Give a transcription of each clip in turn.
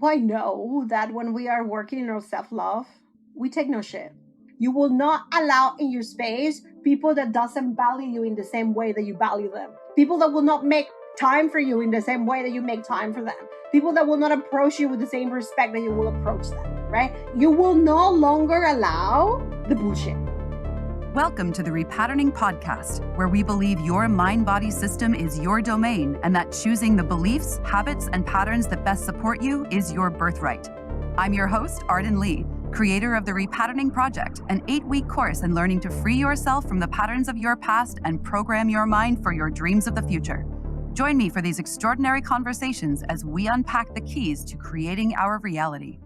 Well, I know that when we are working in our self-love, we take no shit. You will not allow in your space people that doesn't value you in the same way that you value them. People that will not make time for you in the same way that you make time for them. People that will not approach you with the same respect that you will approach them, right? You will no longer allow the bullshit. Welcome to the Repatterning Podcast, where we believe your mind-body system is your domain and that choosing the beliefs, habits, and patterns that best support you is your birthright. I'm your host, Arden Lee, creator of the Repatterning Project, an 8-week course in learning to free yourself from the patterns of your past and program your mind for your dreams of the future. Join me for these extraordinary conversations as we unpack the keys to creating our reality.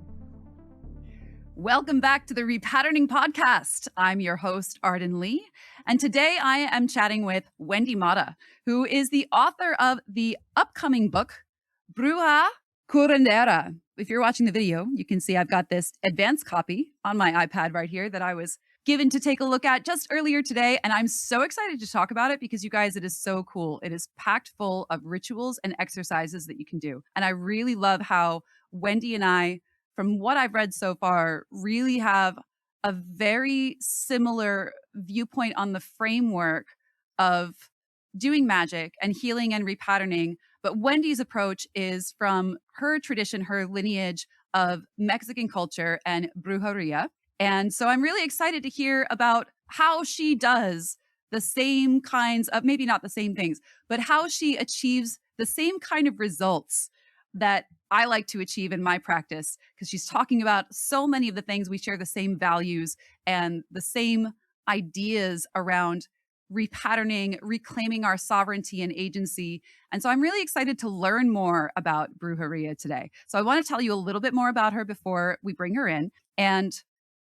Welcome back to the Repatterning Podcast. I'm your host, Arden Lee, and today I am chatting with Wendy Mata, who is the author of the upcoming book, Bruja Curandera. If you're watching the video, you can see I've got this advanced copy on my iPad right here that I was given to take a look at just earlier today, and I'm so excited to talk about it because you guys, it is so cool. It is packed full of rituals and exercises that you can do, and I really love how Wendy and I, from what I've read so far, really have a very similar viewpoint on the framework of doing magic and healing and repatterning. But Wendy's approach is from her tradition, her lineage of Mexican culture and brujeria. And so I'm really excited to hear about how she does the same kinds of, maybe not the same things, but how she achieves the same kind of results that I like to achieve in my practice, because she's talking about so many of the things. We share the same values and the same ideas around repatterning, reclaiming our sovereignty and agency. And so I'm really excited to learn more about Brujeria today. So I want to tell you a little bit more about her before we bring her in. And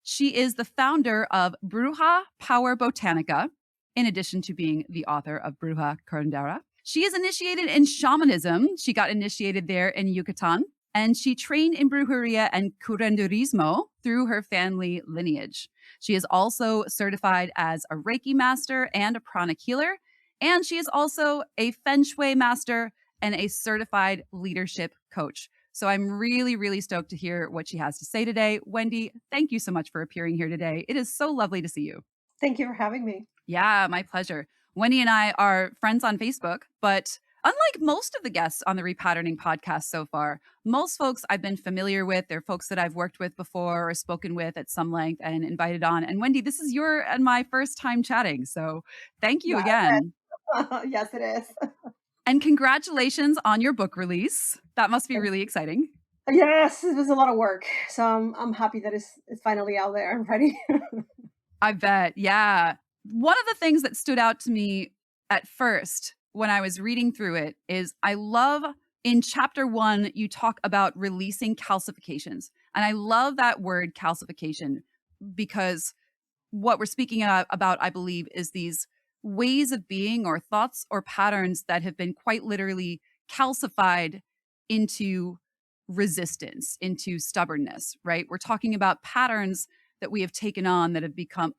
she is the founder of Bruja Power Botanica, in addition to being the author of Bruja Curandera. She is initiated in shamanism. She got initiated there in Yucatan, and she trained in brujeria and curanderismo through her family lineage. She is also certified as a Reiki master and a pranic healer, and she is also a Feng Shui master and a certified leadership coach. So I'm really, really stoked to hear what she has to say today. Wendy, thank you so much for appearing here today. It is so lovely to see you. Thank you for having me. Yeah, my pleasure. Wendy and I are friends on Facebook, but unlike most of the guests on the Repatterning podcast so far, most folks I've been familiar with. They're folks that I've worked with before or spoken with at some length and invited on. And Wendy, this is your and my first time chatting. So thank you again. Yes, it is. And congratulations on your book release. That must be really exciting. Yes, it was a lot of work. So I'm happy that it's finally out there and ready. I bet. Yeah. One of the things that stood out to me at first when I was reading through it is I love in chapter 1, you talk about releasing calcifications. And I love that word calcification because what we're speaking about, I believe, is these ways of being or thoughts or patterns that have been quite literally calcified into resistance, into stubbornness, right? We're talking about patterns that we have taken on that have become,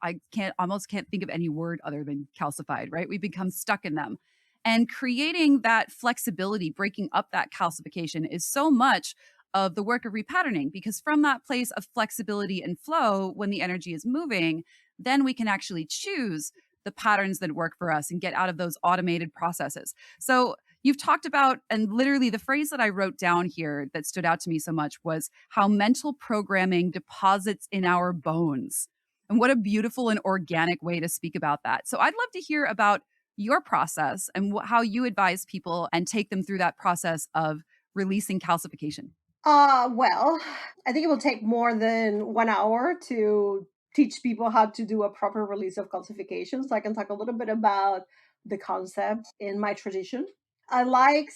almost can't think of any word other than calcified, right? We become stuck in them. And creating that flexibility, breaking up that calcification is so much of the work of repatterning, because from that place of flexibility and flow, when the energy is moving, then we can actually choose the patterns that work for us and get out of those automated processes. So you've talked about, and literally the phrase that I wrote down here that stood out to me so much was how mental programming deposits in our bones. And what a beautiful and organic way to speak about that. So I'd love to hear about your process and how you advise people and take them through that process of releasing calcification. Well, I think it will take more than 1 hour to teach people how to do a proper release of calcification. So I can talk a little bit about the concept in my tradition. I like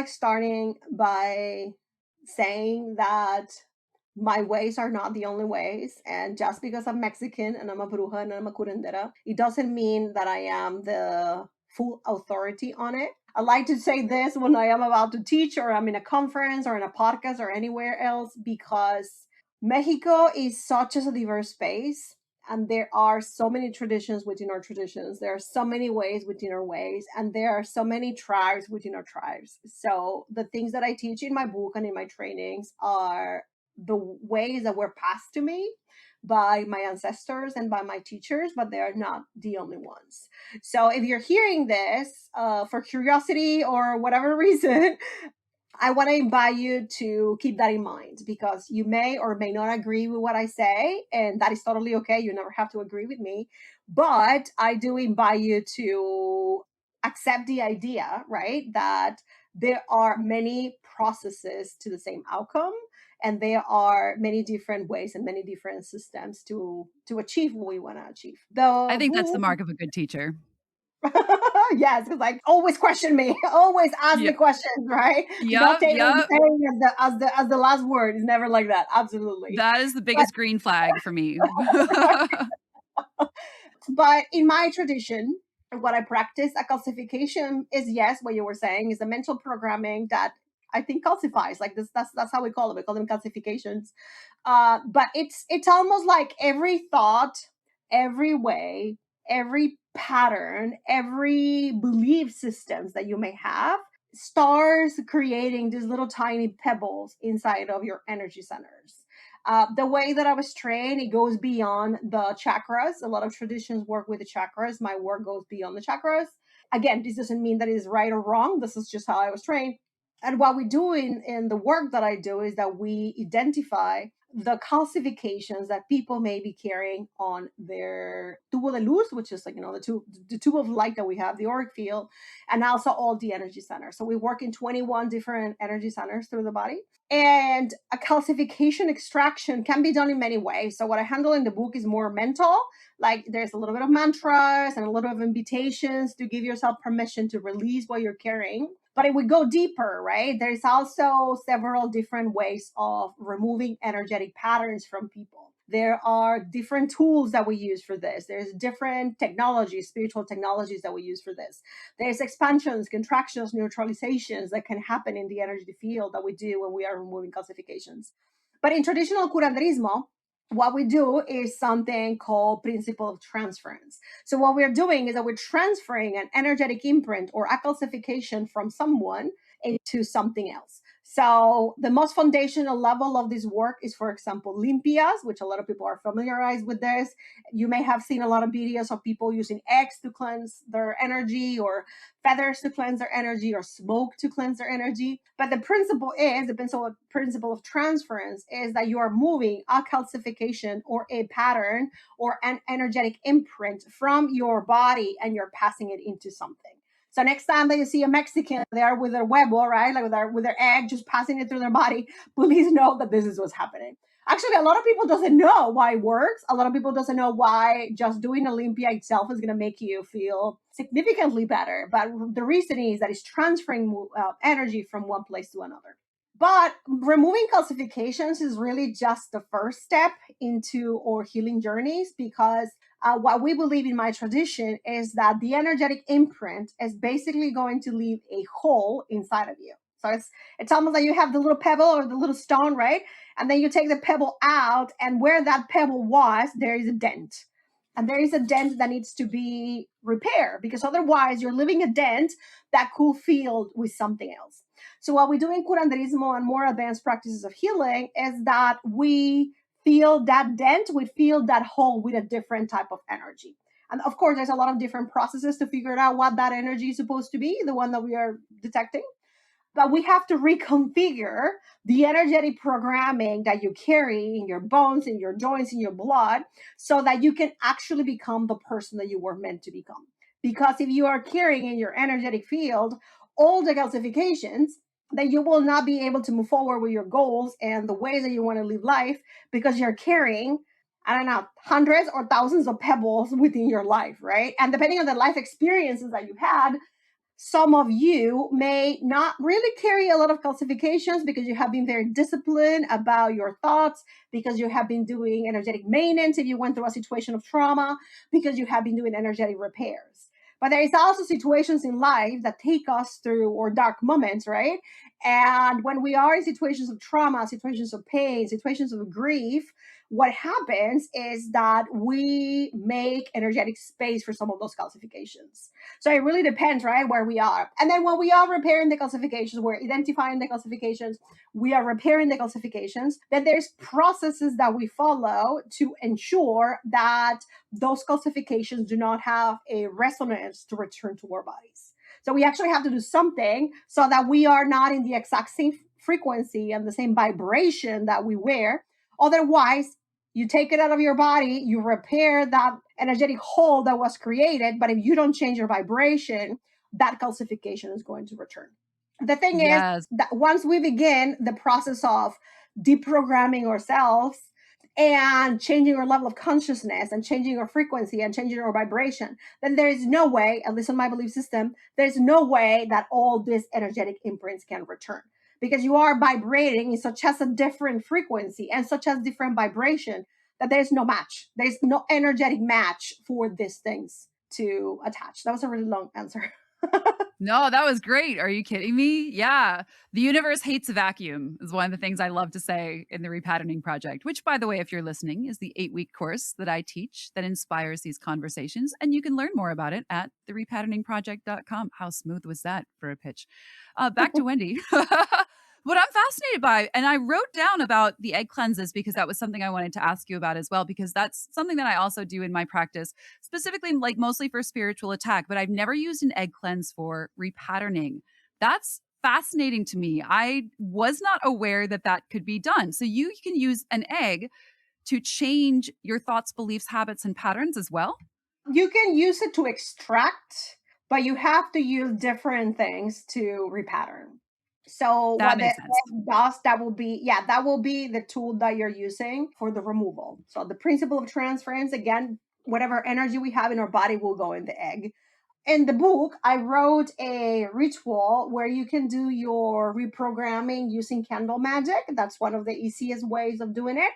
starting by saying that my ways are not the only ways. And just because I'm Mexican and I'm a bruja and I'm a curandera, it doesn't mean that I am the full authority on it. I like to say this when I am about to teach or I'm in a conference or in a podcast or anywhere else, because Mexico is such a diverse space. And there are so many traditions within our traditions. There are so many ways within our ways. And there are so many tribes within our tribes. So the things that I teach in my book and in my trainings are the ways that were passed to me by my ancestors and by my teachers, but they are not the only ones. So if you're hearing this for curiosity or whatever reason, I want to invite you to keep that in mind, because you may or may not agree with what I say, and that is totally okay. You never have to agree with me. But I do invite you to accept the idea, right, that there are many processes to the same outcome, and there are many different ways and many different systems to achieve what we want to achieve. I The think that's the book. mark of a good teacher. Yes, because like always question me, always ask me Yep. questions, right? Do not Yep, take what I'm yep. saying as the last word. It's never like that. Absolutely. That is the But biggest green flag for me. but in my tradition, what I practice a calcification is, yes, what you were saying is the mental programming that I think calcifies. Like this, that's how we call them. We call them calcifications. But it's almost like every thought, every way, every pattern, every belief systems that you may have starts creating these little tiny pebbles inside of your energy centers. The way that I was trained, it goes beyond the chakras. A lot of traditions work with the chakras. My work goes beyond the chakras. Again, this doesn't mean that it is right or wrong. This is just how I was trained. And what we do in the work that I do is that we identify the calcifications that people may be carrying on their tubo de luz, which is like, the tube of light that we have, the auric field, and also all the energy centers. So we work in 21 different energy centers through the body. And a calcification extraction can be done in many ways. So what I handle in the book is more mental, like there's a little bit of mantras and a little of invitations to give yourself permission to release what you're carrying. But it would go deeper, right? There's also several different ways of removing energetic patterns from people. There are different tools that we use for this. There's different technologies, spiritual technologies that we use for this. There's expansions, contractions, neutralizations that can happen in the energy field that we do when we are removing calcifications. But in traditional curanderismo, what we do is something called principle of transference. So what we're doing is that we're transferring an energetic imprint or a calcification from someone into something else. So the most foundational level of this work is, for example, limpias, which a lot of people are familiarized with this. You may have seen a lot of videos of people using eggs to cleanse their energy, or feathers to cleanse their energy, or smoke to cleanse their energy. But the principle of transference is that you are moving a calcification or a pattern or an energetic imprint from your body and you're passing it into something. So next time that you see a Mexican there with their huevo, right, like with their egg, just passing it through their body, please know that this is what's happening. Actually, a lot of people doesn't know why it works. A lot of people doesn't know why just doing Olympia itself is going to make you feel significantly better. But the reason is that it's transferring energy from one place to another. But removing calcifications is really just the first step into our healing journeys, because what we believe in my tradition is that the energetic imprint is basically going to leave a hole inside of you. So it's almost like you have the little pebble or the little stone, right? And then you take the pebble out, and where that pebble was, there is a dent. And there is a dent that needs to be repaired, because otherwise you're leaving a dent that could fill with something else. So what we do in curanderismo and more advanced practices of healing is that we fill that dent, we fill that hole with a different type of energy. And of course, there's a lot of different processes to figure out what that energy is supposed to be, the one that we are detecting. But we have to reconfigure the energetic programming that you carry in your bones, in your joints, in your blood, so that you can actually become the person that you were meant to become. Because if you are carrying in your energetic field all the calcifications, then you will not be able to move forward with your goals and the ways that you want to live life, because you're carrying, I don't know, hundreds or thousands of pebbles within your life, right? And depending on the life experiences that you had, some of you may not really carry a lot of calcifications because you have been very disciplined about your thoughts, because you have been doing energetic maintenance if you went through a situation of trauma, because you have been doing energetic repairs. But there is also situations in life that take us through, or dark moments, right? And when we are in situations of trauma, situations of pain, situations of grief, what happens is that we make energetic space for some of those calcifications. So it really depends, right, where we are. And then when we are repairing the calcifications, we're identifying the calcifications, we are repairing the calcifications, then there's processes that we follow to ensure that those calcifications do not have a resonance to return to our bodies. So we actually have to do something so that we are not in the exact same frequency and the same vibration that we were. Otherwise, you take it out of your body, you repair that energetic hole that was created, but if you don't change your vibration, that calcification is going to return. The thing is Yes. that once we begin the process of deprogramming ourselves and changing our level of consciousness and changing our frequency and changing our vibration, then there is no way, at least in my belief system, there's no way that all these energetic imprints can return, because you are vibrating in such as a different frequency and such as different vibration that there's no match. There's no energetic match for these things to attach. That was a really long answer. No, that was great. Are you kidding me? Yeah. The universe hates a vacuum is one of the things I love to say in the Repatterning Project, which, by the way, if you're listening, is the 8-week course that I teach that inspires these conversations. And you can learn more about it at therepatterningproject.com. How smooth was that for a pitch? Back to Wendy. What I'm fascinated by, and I wrote down about the egg cleanses because that was something I wanted to ask you about as well, because that's something that I also do in my practice, specifically like mostly for spiritual attack, but I've never used an egg cleanse for repatterning. That's fascinating to me. I was not aware that that could be done. So you can use an egg to change your thoughts, beliefs, habits, and patterns as well. You can use it to extract, but you have to use different things to repattern. So That what the makes sense. egg does, that will be the tool that you're using for the removal. So the principle of transference, again, whatever energy we have in our body will go in the egg. In the book, I wrote a ritual where you can do your reprogramming using candle magic. That's one of the easiest ways of doing it.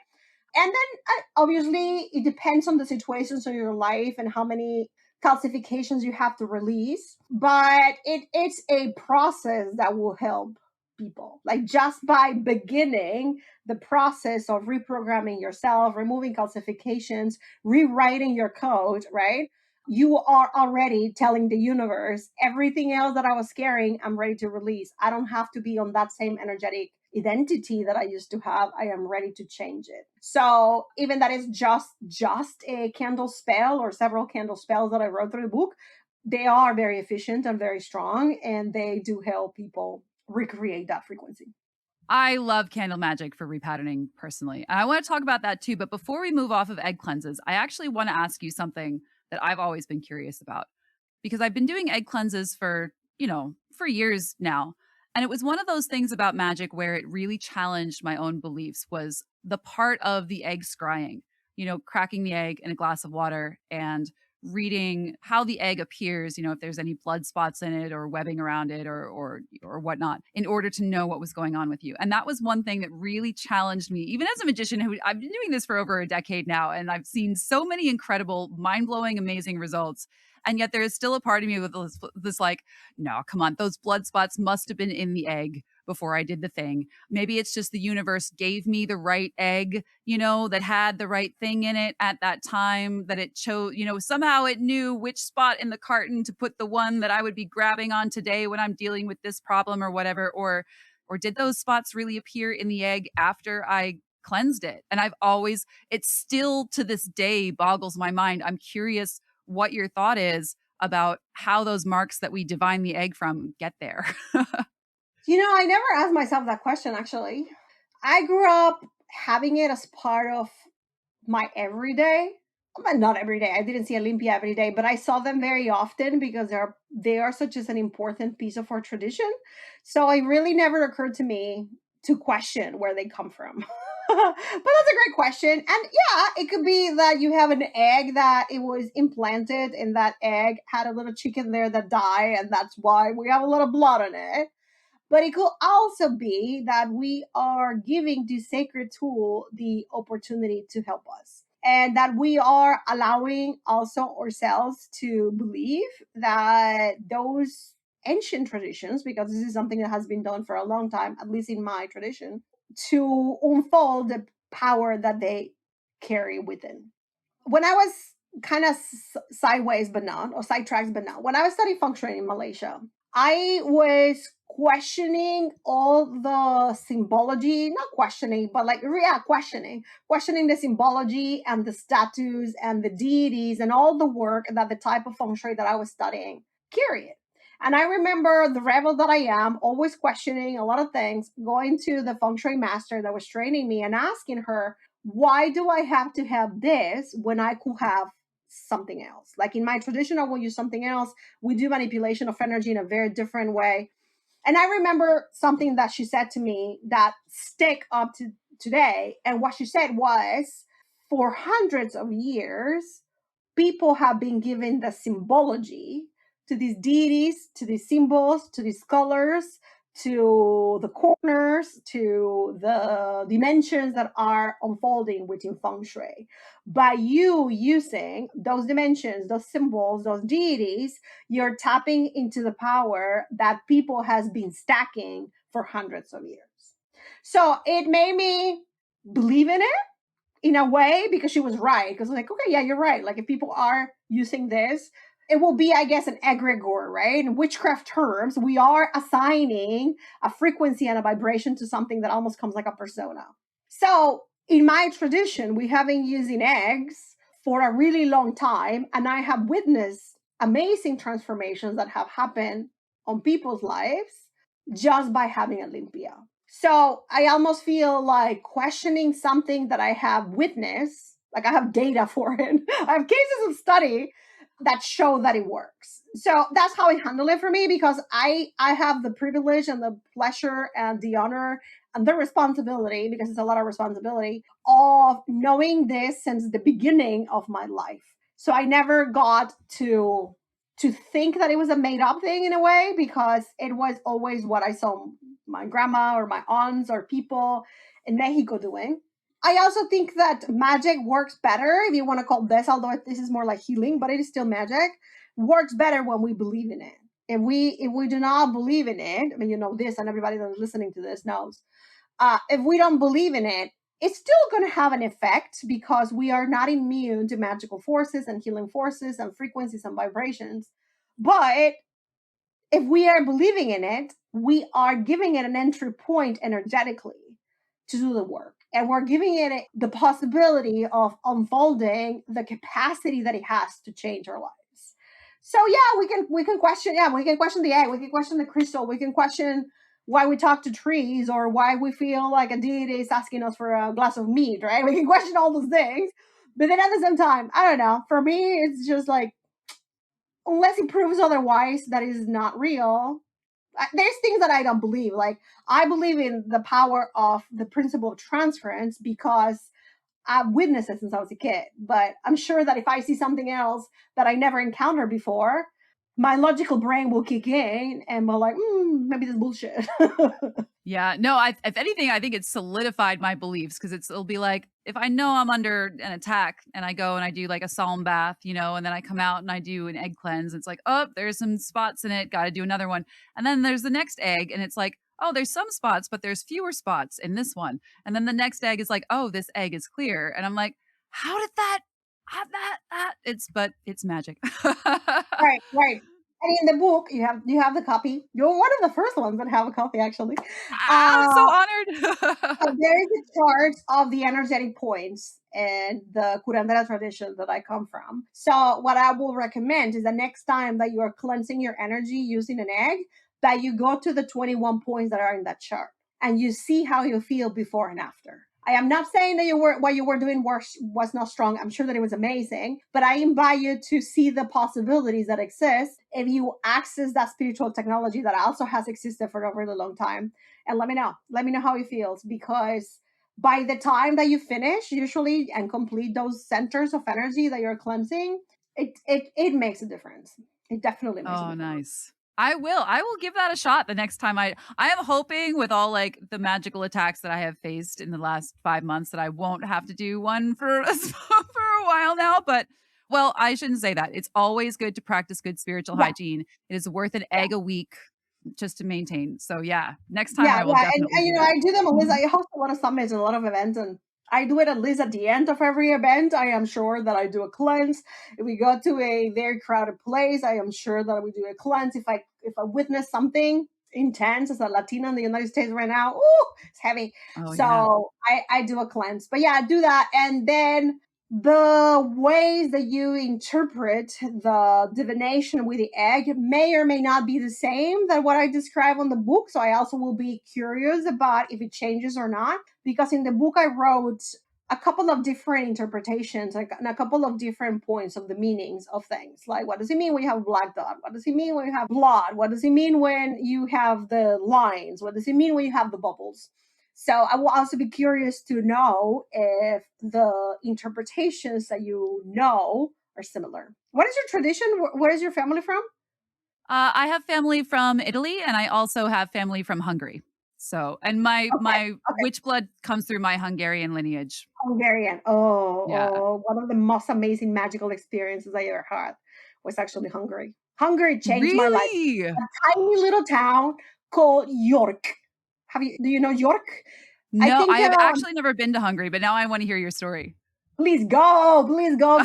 And then obviously it depends on the situations of your life and how many calcifications you have to release, but it's a process that will help people, like just by beginning the process of reprogramming yourself, removing calcifications, rewriting your code, right? You are already telling the universe everything else that I was carrying, I'm ready to release. I don't have to be on that same energetic identity that I used to have. I am ready to change it. So even that is just a candle spell or several candle spells that I wrote through the book, they are very efficient and very strong, and they do help people recreate that frequency. I love candle magic for repatterning personally. And I want to talk about that too. But before we move off of egg cleanses, I actually want to ask you something that I've always been curious about because I've been doing egg cleanses for years now. And it was one of those things about magic where it really challenged my own beliefs was the part of the egg scrying, cracking the egg in a glass of water and reading how the egg appears, if there's any blood spots in it or webbing around it or whatnot, in order to know what was going on with you. And that was one thing that really challenged me, even as a magician who I've been doing this for over a decade now, and I've seen so many incredible, mind-blowing, amazing results. And yet there is still a part of me with this like, no, come on, those blood spots must have been in the egg before I did the thing. Maybe it's just the universe gave me the right egg, that had the right thing in it at that time, that it chose, somehow it knew which spot in the carton to put the one that I would be grabbing on today when I'm dealing with this problem or whatever. Or did those spots really appear in the egg after I cleansed it? And it still to this day boggles my mind. I'm curious what your thought is about how those marks that we divine the egg from get there. I never asked myself that question actually. I grew up having it as part of my everyday. Well, not every day. I didn't see Olympia every day, but I saw them very often because they are such as an important piece of our tradition. So it really never occurred to me to question where they come from. But that's a great question. And yeah, it could be that you have an egg that it was implanted and that egg had a little chicken there that died, and that's why we have a lot of blood on it. But it could also be that we are giving this sacred tool the opportunity to help us. And that we are allowing also ourselves to believe that those ancient traditions, because this is something that has been done for a long time, at least in my tradition, to unfold the power that they carry within. When I was kind of sideways, but not, or sidetracked, but not, when I was studying feng shui in Malaysia, I was questioning all the symbology, not questioning, but like, yeah, questioning the symbology and the statues and the deities and all the work that the type of feng shui that I was studying carried. And I remember the rebel that I am, always questioning a lot of things, going to the feng shui master that was training me and asking her, why do I have to have this when I could have something else? Like in my tradition, I will use something else. We do manipulation of energy in a very different way. And I remember something that she said to me that stick up to today. And what she said was, for hundreds of years, people have been given the symbology to these deities, to these symbols, to these colors, to the corners, to the dimensions that are unfolding within feng shui. By you using those dimensions, those symbols, those deities, you're tapping into the power that people has been stacking for hundreds of years. So it made me believe in it in a way, because she was right. Because like, okay, yeah, you're right. Like if people are using this, it will be, I guess, an egregore, right? In witchcraft terms, we are assigning a frequency and a vibration to something that almost comes like a persona. So in my tradition, we have been using eggs for a really long time, and I have witnessed amazing transformations that have happened on people's lives just by having a limpia. So I almost feel like questioning something that I have witnessed, like I have data for it. I have cases of study that show that it works. So that's how I handle it for me, because I have the privilege and the pleasure and the honor and the responsibility, because it's a lot of responsibility, of knowing this since the beginning of my life. So I never got to think that it was a made up thing in a way, because it was always what I saw my grandma or my aunts or people in Mexico doing. I also think that magic works better, if you want to call this, although this is more like healing, but it is still magic, works better when we believe in it. If we do not believe in it, I mean, you know this, and everybody that's listening to this knows. If we don't believe in it, it's still going to have an effect, because we are not immune to magical forces and healing forces and frequencies and vibrations. But if we are believing in it, we are giving it an entry point energetically to do the work. And we're giving it the possibility of unfolding the capacity that it has to change our lives. So yeah, we can question, yeah, we can question the egg, we can question the crystal, we can question why we talk to trees, or why we feel like a deity is asking us for a glass of meat, right? We can question all those things. But then at the same time, I don't know. For me, it's just like, unless it proves otherwise that is not real, there's things that I don't believe. Like, I believe in the power of the principle of transference, because I've witnessed it since I was a kid. But I'm sure that if I see something else that I never encountered before, my logical brain will kick in and be like, maybe this is bullshit. Yeah, no, if anything, I think it's solidified my beliefs, because it'll be like, if I know I'm under an attack and I go and I do like a psalm bath, and then I come out and I do an egg cleanse, it's like, oh, there's some spots in it, got to do another one. And then there's the next egg and it's like, oh, there's some spots, but there's fewer spots in this one. And then the next egg is like, oh, this egg is clear. And I'm like, how did that, but it's magic. Right, right. And in the book, you have the copy. You're one of the first ones that have a copy, actually. I'm so Uh, honored. there is a chart of the energetic points and the curandera tradition that I come from. So what I will recommend is the next time that you are cleansing your energy using an egg, that you go to the 21 points that are in that chart and you see how you feel before and after. I am not saying that what you were doing was not strong. I'm sure that it was amazing, but I invite you to see the possibilities that exist if you access that spiritual technology that also has existed for a really long time. And let me know. Let me know how it feels, because by the time that you finish, usually, and complete those centers of energy that you're cleansing, it makes a difference. It definitely makes a Oh, difference. nice. I will give that a shot the next time I am hoping, with all like the magical attacks that I have faced in the last 5 months, that I won't have to do one for for a while now, but Well, I shouldn't say that. It's always good to practice good spiritual Yeah, hygiene. It is worth an yeah. egg a week just to maintain. So yeah, next time Yeah, I will yeah, definitely and do I that. do them a list. I host a lot of summits and a lot of events, and I do it at least at the end of every event. I am sure that I do a cleanse. If we go to a very crowded place, I am sure that we do a cleanse. If I witness something intense as a Latina in the United States right now, ooh, it's heavy. Oh yeah. So I do a cleanse. But yeah, I do that, and then the ways that you interpret the divination with the egg may or may not be the same than what I describe on the book. So I also will be curious about if it changes or not. Because in the book, I wrote a couple of different interpretations, like, and a couple of different points of the meanings of things. Like, what does it mean when you have black dot? What does it mean when you have blood? What does it mean when you have the lines? What does it mean when you have the bubbles? So I will also be curious to know if the interpretations that you know are similar. What is your tradition? Where is your family from? I have family from Italy and I also have family from Hungary. So, and Okay, my okay. witch blood comes through my Hungarian lineage. Hungarian. Yeah. One of the most amazing magical experiences I ever had was actually Hungary. Hungary changed my life. Really? A tiny little town called York. Do you know York? I No, think I have actually never been to Hungary, but now I want to hear your story. Please go, girl, please go.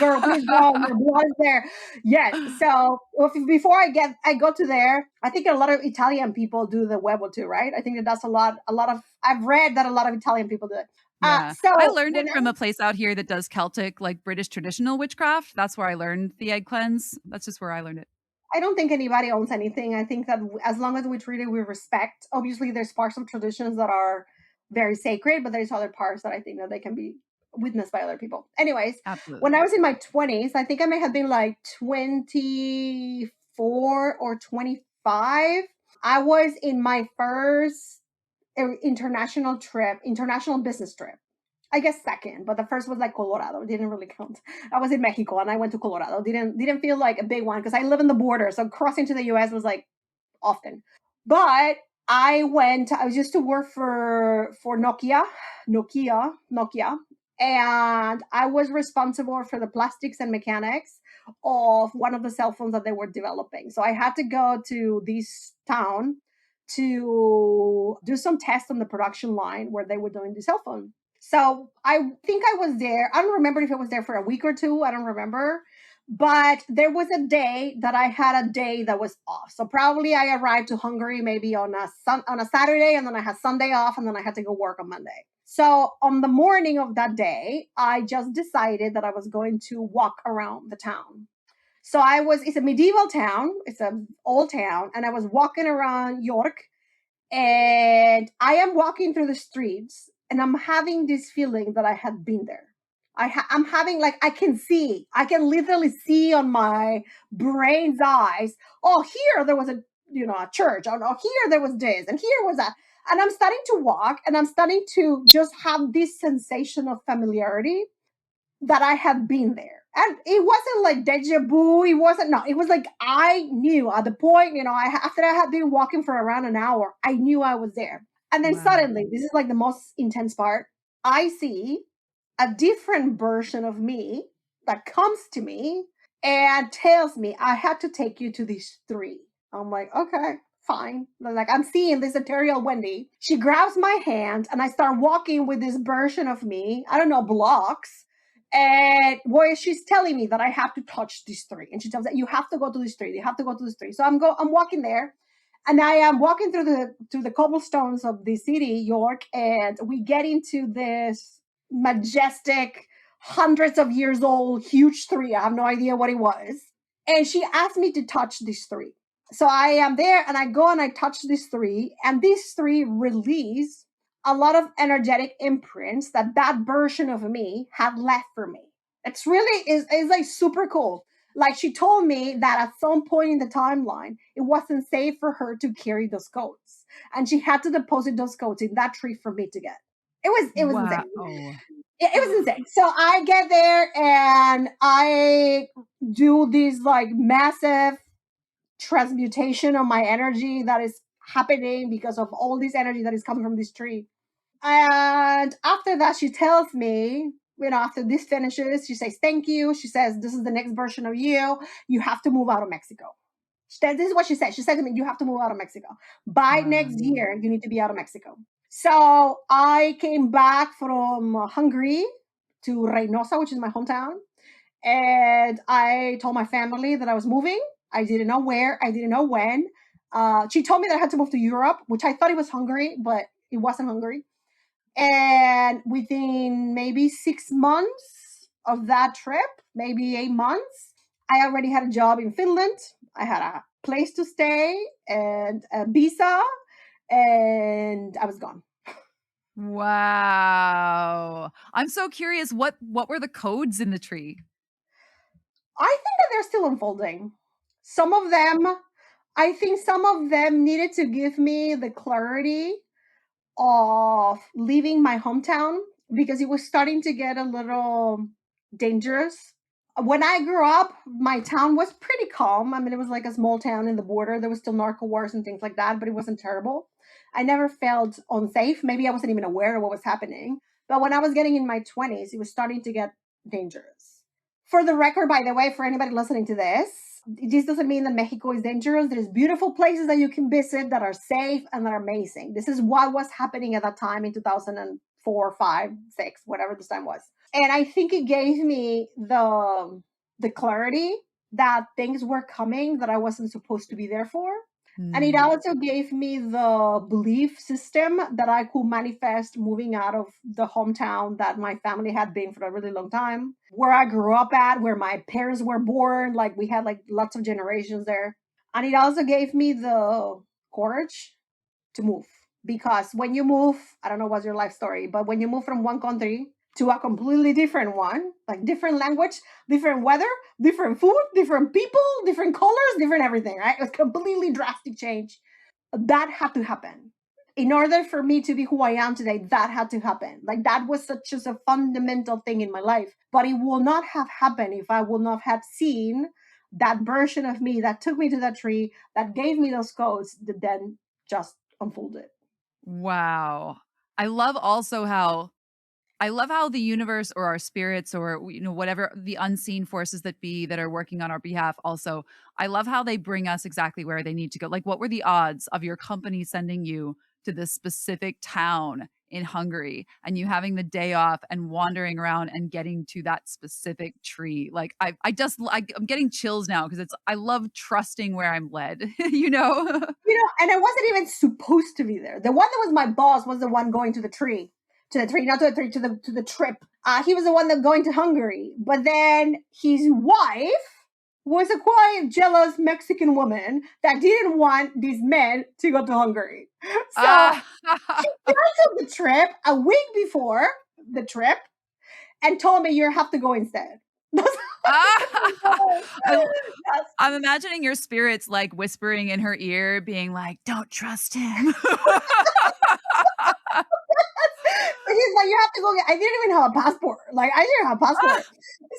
Your blood is there. Yes. So before I go to there, I think a lot of Italian people do the huevo too, right? I think that that's a lot. A lot of I've read that a lot of Italian people do it. Yeah. I So learned when it from a place out here that does Celtic, like British traditional witchcraft. That's where I learned the egg cleanse. That's just where I learned it. I don't think anybody owns anything. I think that as long as we treat it with respect, obviously there's parts of traditions that are very sacred, but there's other parts that I think that they can be witnessed by other people. Anyways, when Absolutely. I was in my 20s, I think I may have been like 24 or 25. I was in my first international business trip. I guess second, but the first was like Colorado. It didn't really count. I was in Mexico and I went to Colorado. Didn't feel like a big one because I live in the border, so crossing to the U.S. was like often. But I went. I was used to work for Nokia, and I was responsible for the plastics and mechanics of one of the cell phones that they were developing. So I had to go to this town to do some tests on the production line where they were doing the cell phone. So I think I was there. I don't remember if I was there for a week or two. I don't remember. But there was a day that I had a day that was off. So probably I arrived to Hungary maybe on a Saturday, and then I had Sunday off, and then I had to go work on Monday. So on the morning of that day, I just decided that I was going to walk around the town. So it's a medieval town, it's an old town, and I was walking around York, and I am walking through the streets and I'm having this feeling that I had been there. I'm having like I can literally see on my brain's eyes. Oh, here there was a church. Oh, here there was this, and here was that. And I'm starting to walk, and I'm starting to just have this sensation of familiarity that I have been there. And it wasn't like deja vu. It wasn't, no, it was like I knew at the point, after I had been walking for around an hour, I knew I was there. And then Wow. suddenly, this is like the most intense part, I see a different version of me that comes to me and tells me, I had to take you to these three. I'm like, okay, fine. Like, I'm seeing this ethereal Wendy. She grabs my hand and I start walking with this version of me. I don't know, blocks. And boy, she's telling me that I have to touch these three. And she tells me, you have to go to these three. You have to go to these three. So I'm walking there, and I am walking through the cobblestones of the city, York, and we get into this majestic, hundreds of years old, huge tree. I have no idea what it was. And she asked me to touch these three. So I am there and I go and I touch these three, and these three release a lot of energetic imprints that version of me had left for me. It's really is like super cool. Like, she told me that at some point in the timeline, it wasn't safe for her to carry those coats, and she had to deposit those coats in that tree for me to get. It was insane. Wow. It was insane. So I get there and I do this like massive transmutation of my energy that is happening because of all this energy that is coming from this tree. And after that, she tells me after this finishes, she says thank you. She says this is the next version of you. You have to move out of Mexico. This is what she said. She said to me, "You have to move out of Mexico by next Wow. year. You need to be out of Mexico." So I came back from Hungary to Reynosa, which is my hometown, and I told my family that I was moving. I didn't know where. I didn't know when. She told me that I had to move to Europe, which I thought it was Hungary, but it wasn't Hungary. And within maybe 6 months of that trip, maybe 8 months, I already had a job in Finland. I had a place to stay and a visa, and I was gone. Wow. I'm so curious, what were the codes in the tree? I think that they're still unfolding. Some of them, I think some of them needed to give me the clarity of leaving my hometown because it was starting to get a little dangerous. When I grew up, my town was pretty calm. I mean, it was like a small town in the border. There was still narco wars and things like that, but it wasn't terrible. I never felt unsafe. Maybe I wasn't even aware of what was happening. But when I was getting in my 20s, it was starting to get dangerous. For the record, by the way, for anybody listening to this doesn't mean that Mexico is dangerous. There's beautiful places that you can visit that are safe and that are amazing. This is what was happening at that time in 2004, 5, 6, whatever this time was. And I think it gave me the clarity that things were coming that I wasn't supposed to be there for. And it Mm. also gave me the belief system that I could manifest moving out of the hometown that my family had been for a really long time, where I grew up at, where my parents were born. Like we had like lots of generations there. And it also gave me the courage to move. Because when you move, I don't know what's your life story, but when you move from one country to a completely different one, like different language, different weather, different food, different people, different colors, different everything, right? It was completely drastic change. That had to happen. In order for me to be who I am today, that had to happen. Like that was such as a fundamental thing in my life. But it will not have happened if I will not have seen that version of me that took me to that tree, that gave me those codes, that then just unfolded. Wow. I love also how I love how the universe or our spirits or whatever the unseen forces that be that are working on our behalf also. I love how they bring us exactly where they need to go. Like what were the odds of your company sending you to this specific town in Hungary and you having the day off and wandering around and getting to that specific tree? Like I'm getting chills now because it's I love trusting where I'm led, you know? And I wasn't even supposed to be there. The one that was my boss was the one going to the tree, not to the tree, to the trip. He was the one that going to Hungary, but then his wife was a quite jealous Mexican woman that didn't want these men to go to Hungary. So Ah. she canceled the trip a week before the trip and told me you have to go instead. That's Ah. I That's I'm imagining your spirits, like, whispering in her ear, being like, "Don't trust him." He's like, you have to go get. I didn't even have a passport. Like, I didn't have a passport.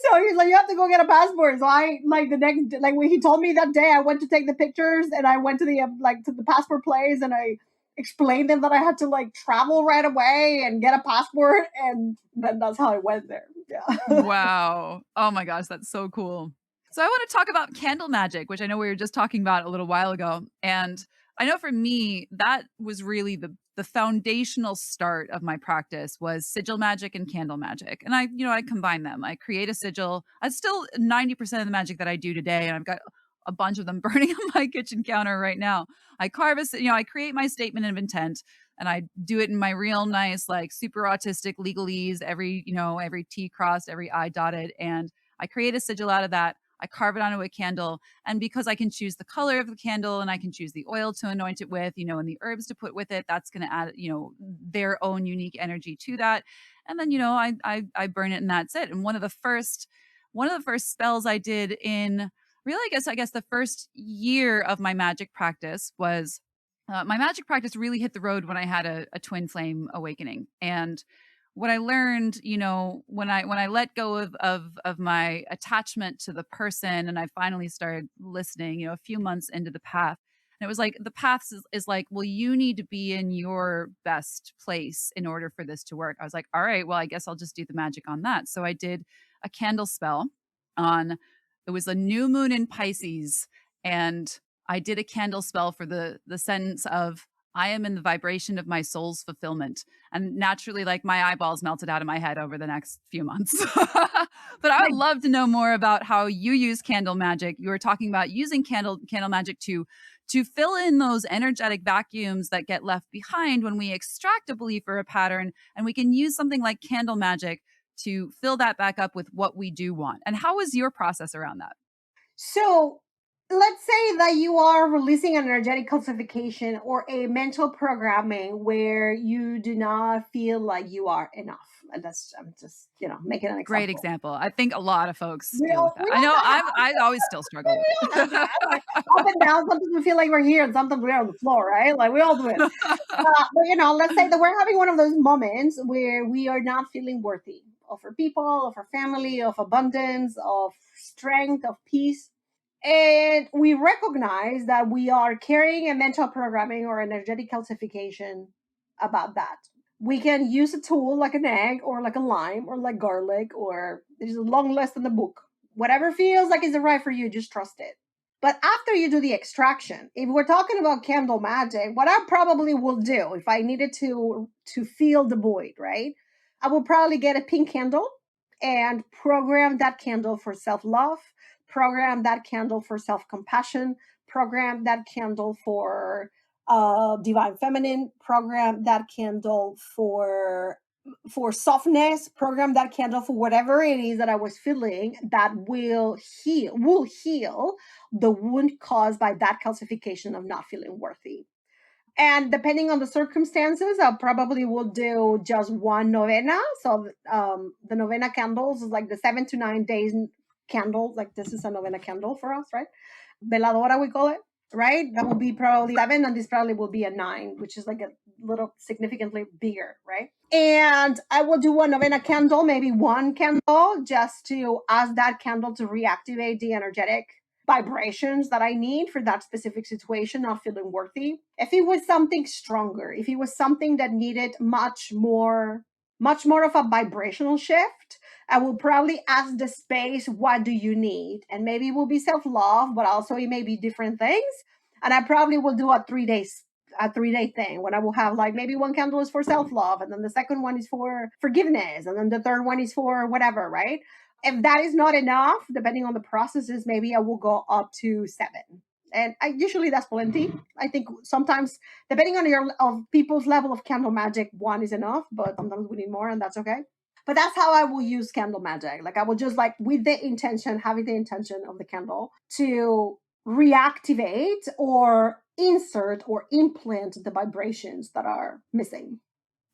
So he's like, you have to go get a passport. So I like the next, like when he told me that day, I went to take the pictures and I went to the like to the passport place and I explained them that I had to like travel right away and get a passport, and then that's how I went there. Yeah. Wow. Oh my gosh, that's so cool. So I wanna talk about candle magic, which I know we were just talking about a little while ago, and I know for me, that was really the foundational start of my practice was sigil magic and candle magic, and I combine them. I create a sigil. It's still 90% of the magic that I do today, and I've got a bunch of them burning on my kitchen counter right now. I create my statement of intent, and I do it in my real nice, like super autistic legalese, every T crossed, every I dotted. And I create a sigil out of that. I carve it onto a candle. And because I can choose the color of the candle and I can choose the oil to anoint it with, and the herbs to put with it, that's going to add, their own unique energy to that. And then, I burn it and that's it. And one of the first spells I did in really, I guess the first year of my magic practice was my magic practice really hit the road when I had a twin flame awakening. And what I learned, when I let go of my attachment to the person and I finally started listening, a few months into the path, And it was like the paths is like, well, you need to be in your best place in order for this to work. I was like, all right, well, I guess I'll just do the magic on that. So I did a candle spell on, it was a new moon in Pisces, and I did a candle spell for the sentence of, I am in the vibration of my soul's fulfillment. And naturally, like, my eyeballs melted out of my head over the next few months. But I would love to know more about how you use candle magic. You were talking about using candle magic to fill in those energetic vacuums that get left behind when we extract a belief or a pattern, and we can use something like candle magic to fill that back up with what we do want. And how was your process around that? So let's say that you are releasing an energetic calcification or a mental programming where you do not feel like you are enough. And that's, I'm just, making an Great example. example. I think a lot of folks We deal with all, that. we I know all I always still struggle with we all have it. that. Like up and down. Sometimes we feel like we're here and sometimes we're on the floor, right? Like we all do it. But let's say that we're having one of those moments where we are not feeling worthy of our people, of our family, of abundance, of strength, of peace. And we recognize that we are carrying a mental programming or energetic calcification about that. We can use a tool like an egg or like a lime or like garlic, or there's a long list in the book. Whatever feels like it's right for you, just trust it. But after you do the extraction, if we're talking about candle magic, what I probably will do if I needed to feel the void, right? I will probably get a pink candle and program that candle for self-love, program that candle for self-compassion, program that candle for divine feminine, program that candle for softness, program that candle for whatever it is that I was feeling that will heal the wound caused by that calcification of not feeling worthy. And depending on the circumstances, I probably will do just one novena. So the novena candles is like the 7 to 9 days candle. Like this is a novena candle for us, right? Veladora, we call it, right? That will be probably seven, and this probably will be a nine, which is like a little significantly bigger, right? And I will do a novena candle, maybe one candle, just to ask that candle to reactivate the energetic vibrations that I need for that specific situation, not feeling worthy. If it was something stronger, if it was something that needed much more of a vibrational shift, I will probably ask the space, what do you need? And maybe it will be self-love, but also it may be different things. And I probably will do a 3 day thing when I will have like maybe one candle is for self-love, and then the second one is for forgiveness, and then the third one is for whatever, right? If that is not enough, depending on the processes, maybe I will go up to seven. And usually that's plenty. I think sometimes, depending on your of people's level of candle magic, one is enough, but sometimes we need more, and that's okay. But that's how I will use candle magic. Like I will just like with the intention, having the intention of the candle to reactivate or insert or implant the vibrations that are missing.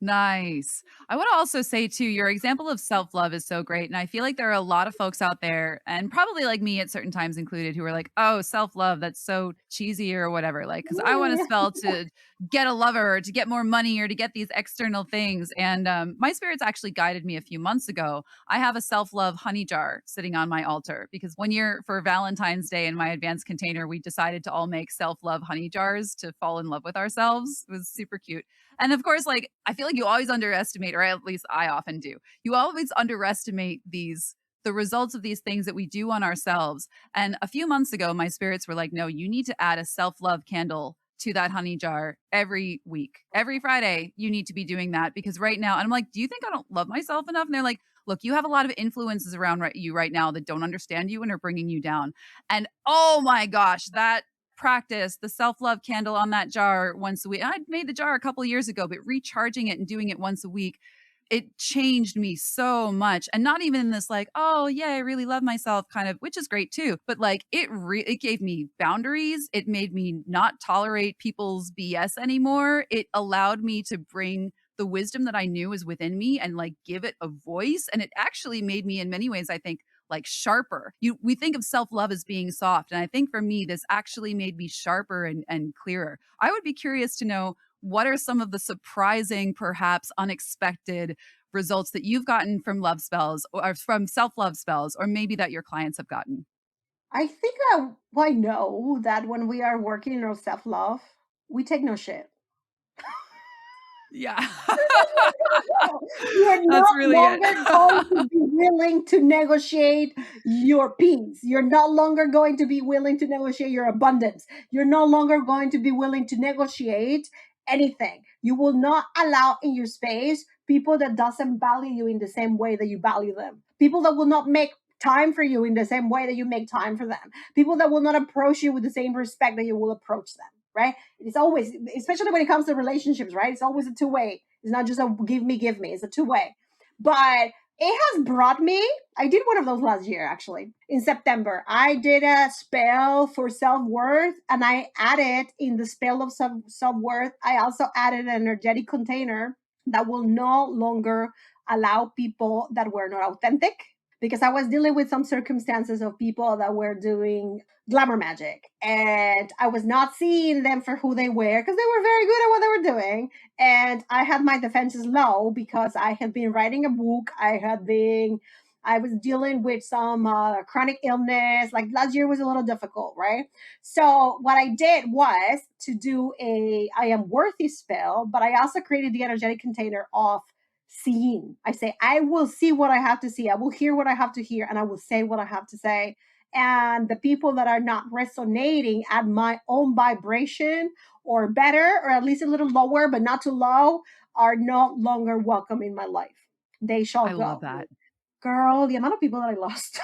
Nice. I want to also say too, your example of self-love is so great. And I feel like there are a lot of folks out there, and probably like me at certain times included, who are like, oh, self-love, that's so cheesy or whatever. Like, because I want to spell to get a lover or to get more money or to get these external things. And my spirits actually guided me a few months ago. I have a self-love honey jar sitting on my altar because one year for Valentine's Day in my advanced container, we decided to all make self-love honey jars to fall in love with ourselves. It was super cute. And of course, like, I feel like you always underestimate, or at least I often do. You always underestimate the results of these things that we do on ourselves. And a few months ago, my spirits were like, no, you need to add a self-love candle to that honey jar every week. Every Friday, you need to be doing that because right now, and I'm like, do you think I don't love myself enough? And they're like, look, you have a lot of influences around you right now that don't understand you and are bringing you down. And oh my gosh, that practice the self-love candle on that jar once a week. I made the jar a couple of years ago, but recharging it and doing it once a week, it changed me so much. And not even in this like, oh yeah, I really love myself kind of, which is great too. But like it gave me boundaries. It made me not tolerate people's BS anymore. It allowed me to bring the wisdom that I knew was within me and like give it a voice. And it actually made me in many ways, I think, like sharper. We think of self-love as being soft. And I think for me, this actually made me sharper and clearer. I would be curious to know, what are some of the surprising, perhaps unexpected results that you've gotten from love spells or from self-love spells, or maybe that your clients have gotten? I think I know that when we are working on self love, we take no shit. Yeah. You're That's not really it. longer going to be willing to negotiate your peace. You're no longer going to be willing to negotiate your abundance. You're no longer going to be willing to negotiate anything. You will not allow in your space people that doesn't value you in the same way that you value them. People that will not make time for you in the same way that you make time for them. People that will not approach you with the same respect that you will approach them, right? It's always, especially when it comes to relationships, right? It's always a two-way. It's not just a give me. It's a two-way. But it has brought me, I did one of those last year actually in September. I did a spell for self-worth, and I added in the spell of self-worth, I also added an energetic container that will no longer allow people that were not authentic, because I was dealing with some circumstances of people that were doing glamour magic, and I was not seeing them for who they were because they were very good at what they were doing. And I had my defenses low because I had been writing a book. I was dealing with some chronic illness. Like last year was a little difficult, right? So what I did was to do a I am worthy spell, but I also created the energetic container of seeing. I say, I will see what I have to see. I will hear what I have to hear, and I will say what I have to say. And the people that are not resonating at my own vibration or better, or at least a little lower, but not too low, are no longer welcome in my life. They shall I love go. that. Girl, the amount of people that I lost.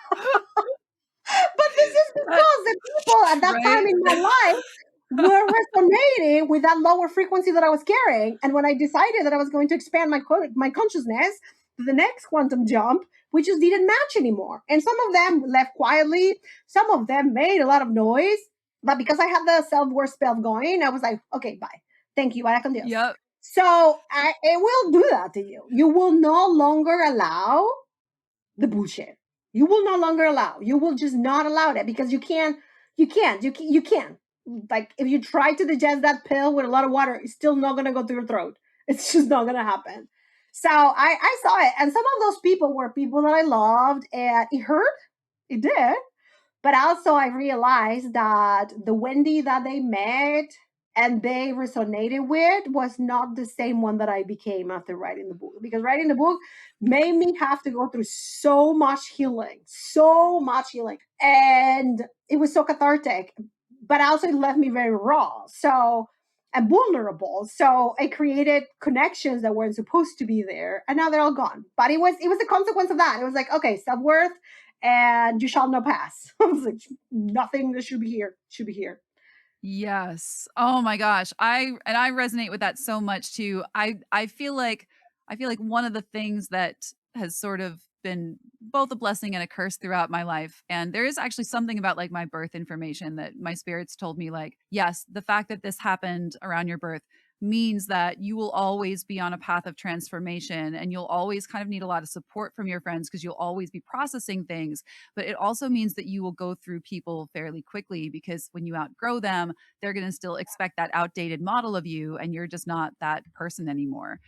But this is That because the people at that right? time in my life were resonating with that lower frequency that I was carrying. And when I decided that I was going to expand my consciousness to the next quantum jump, we just didn't match anymore. And some of them left quietly, some of them made a lot of noise. But because I had the self worth spell going, I was like, okay, bye. Thank you. Vaya con Dios. Yep. So it will do that to you. You will no longer allow the bullshit. You will no longer allow. You will just not allow that because you can't. You can't. Like if you try to digest that pill with a lot of water, it's still not gonna go through your throat. It's just not gonna happen. So I saw it, and some of those people were people that I loved, and it hurt. It did, but also, I realized that the Wendy that they met and they resonated with was not the same one that I became after writing the book. Because writing the book made me have to go through so much healing. And it was so cathartic, but also it left me very raw. So, and vulnerable. So I created connections that weren't supposed to be there, and now they're all gone. But it was a consequence of that. It was like, okay, self-worth, and you shall not pass. I was like, nothing that should be here should be here. Yes. Oh my gosh. I resonate with that so much too. I feel like one of the things that has sort of been both a blessing and a curse throughout my life. And there is actually something about like my birth information that my spirits told me like, yes, the fact that this happened around your birth means that you will always be on a path of transformation and you'll always kind of need a lot of support from your friends because you'll always be processing things. But it also means that you will go through people fairly quickly because when you outgrow them, they're going to still expect that outdated model of you and you're just not that person anymore.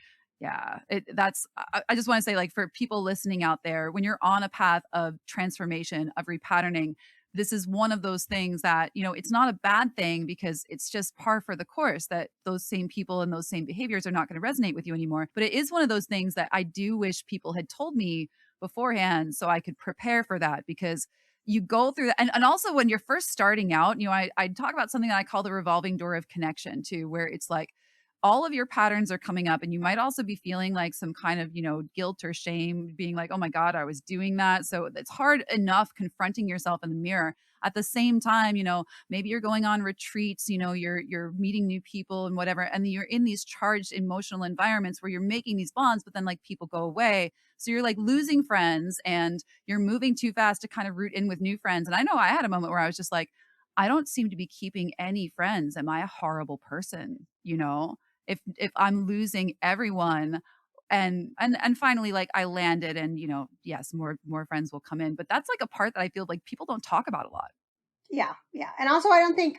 Yeah, I just want to say, like, for people listening out there, when you're on a path of transformation, of repatterning, this is one of those things that, it's not a bad thing because it's just par for the course that those same people and those same behaviors are not going to resonate with you anymore. But it is one of those things that I do wish people had told me beforehand so I could prepare for that because you go through that. And also when you're first starting out, I talk about something that I call the revolving door of connection too, where it's like all of your patterns are coming up and you might also be feeling like some kind of, guilt or shame being like, "Oh my god, I was doing that." So it's hard enough confronting yourself in the mirror. At the same time, maybe you're going on retreats, you're meeting new people and whatever and you're in these charged emotional environments where you're making these bonds but then like people go away. So you're like losing friends and you're moving too fast to kind of root in with new friends. And I know I had a moment where I was just like, I don't seem to be keeping any friends. Am I a horrible person? If I'm losing everyone and finally like I landed and yes, more friends will come in, but that's like a part that I feel like people don't talk about a lot. Yeah, yeah. And also, I don't think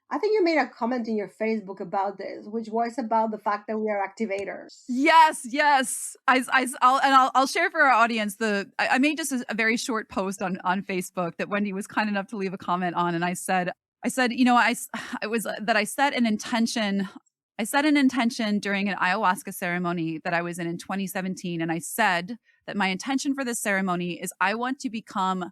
I think you made a comment in your Facebook about this, which was about the fact that we are activators. Yes, yes. I'll share for our audience I made just a very short post on Facebook that Wendy was kind enough to leave a comment on, and I said, you know, it was that I set an intention. I set an intention during an ayahuasca ceremony that I was in 2017, and I said that my intention for this ceremony is I want to become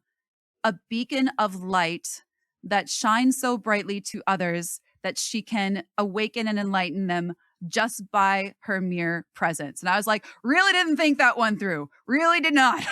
a beacon of light that shines so brightly to others that she can awaken and enlighten them just by her mere presence. And I was like, really didn't think that one through. Really did not.